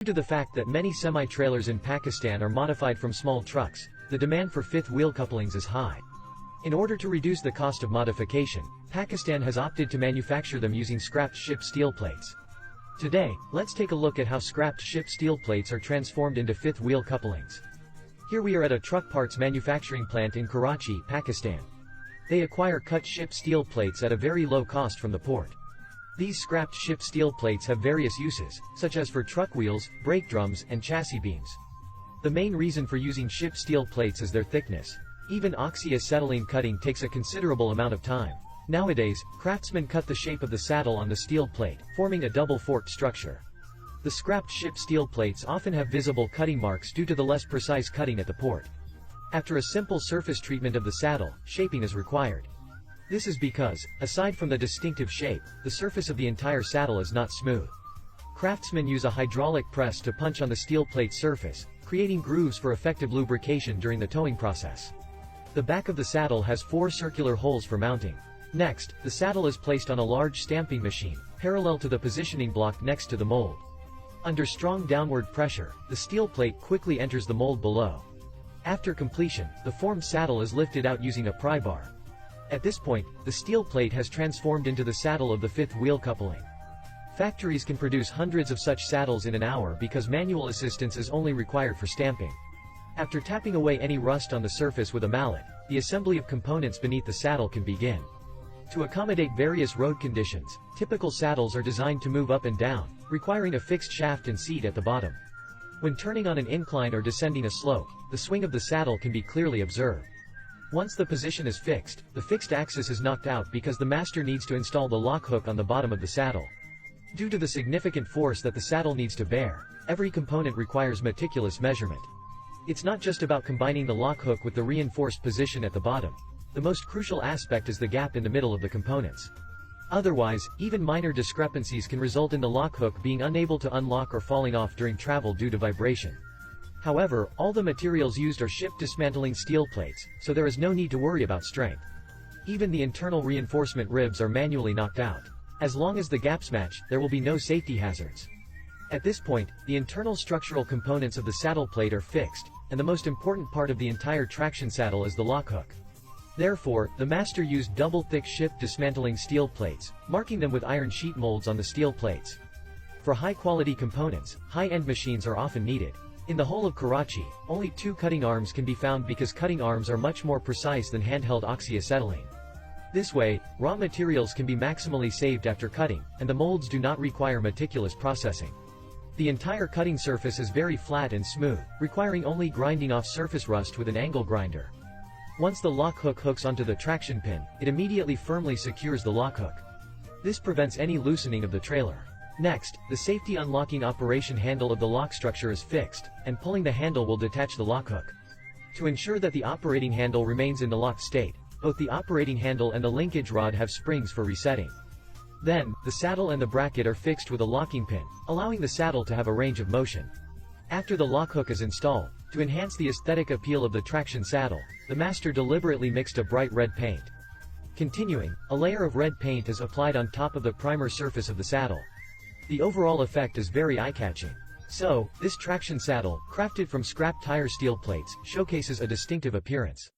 Due to the fact that many semi-trailers in Pakistan are modified from small trucks, the demand for fifth wheel couplings is high. In order to reduce the cost of modification, Pakistan has opted to manufacture them using scrapped ship steel plates. Today, let's take a look at how scrapped ship steel plates are transformed into fifth wheel couplings. Here we are at a truck parts manufacturing plant in Karachi, Pakistan. They acquire cut ship steel plates at a very low cost from the port. These scrapped ship steel plates have various uses, such as for truck wheels, brake drums, and chassis beams. The main reason for using ship steel plates is their thickness. Even oxyacetylene cutting takes a considerable amount of time. Nowadays, craftsmen cut the shape of the saddle on the steel plate, forming a double-forked structure. The scrapped ship steel plates often have visible cutting marks due to the less precise cutting at the port. After a simple surface treatment of the saddle, shaping is required. This is because, aside from the distinctive shape, the surface of the entire saddle is not smooth. Craftsmen use a hydraulic press to punch on the steel plate surface, creating grooves for effective lubrication during the towing process. The back of the saddle has 4 circular holes for mounting. Next, the saddle is placed on a large stamping machine, parallel to the positioning block next to the mold. Under strong downward pressure, the steel plate quickly enters the mold below. After completion, the formed saddle is lifted out using a pry bar. At this point, the steel plate has transformed into the saddle of the fifth wheel coupling. Factories can produce hundreds of such saddles in an hour because manual assistance is only required for stamping. After tapping away any rust on the surface with a mallet, the assembly of components beneath the saddle can begin. To accommodate various road conditions, typical saddles are designed to move up and down, requiring a fixed shaft and seat at the bottom. When turning on an incline or descending a slope, the swing of the saddle can be clearly observed. Once the position is fixed, the fixed axis is knocked out because the master needs to install the lock hook on the bottom of the saddle. Due to the significant force that the saddle needs to bear, every component requires meticulous measurement. It's not just about combining the lock hook with the reinforced position at the bottom. The most crucial aspect is the gap in the middle of the components. Otherwise, even minor discrepancies can result in the lock hook being unable to unlock or falling off during travel due to vibration. However, all the materials used are ship dismantling steel plates, so there is no need to worry about strength. Even the internal reinforcement ribs are manually knocked out. As long as the gaps match, there will be no safety hazards. At this point, the internal structural components of the saddle plate are fixed, and the most important part of the entire traction saddle is the lock hook. Therefore, the master used double-thick ship dismantling steel plates, marking them with iron sheet molds on the steel plates. For high-quality components, high-end machines are often needed. In the whole of Karachi, only 2 cutting arms can be found because cutting arms are much more precise than handheld oxyacetylene. This way, raw materials can be maximally saved after cutting, and the molds do not require meticulous processing. The entire cutting surface is very flat and smooth, requiring only grinding off surface rust with an angle grinder. Once the lock hook hooks onto the traction pin, it immediately firmly secures the lock hook. This prevents any loosening of the trailer. Next, the safety unlocking operation handle of the lock structure is fixed, and pulling the handle will detach the lock hook. To ensure that the operating handle remains in the locked state, both the operating handle and the linkage rod have springs for resetting. Then, the saddle and the bracket are fixed with a locking pin, allowing the saddle to have a range of motion. After the lock hook is installed, to enhance the aesthetic appeal of the traction saddle, the master deliberately mixed a bright red paint. Continuing, a layer of red paint is applied on top of the primer surface of the saddle. The overall effect is very eye-catching. So, this traction saddle, crafted from scrap tire steel plates, showcases a distinctive appearance.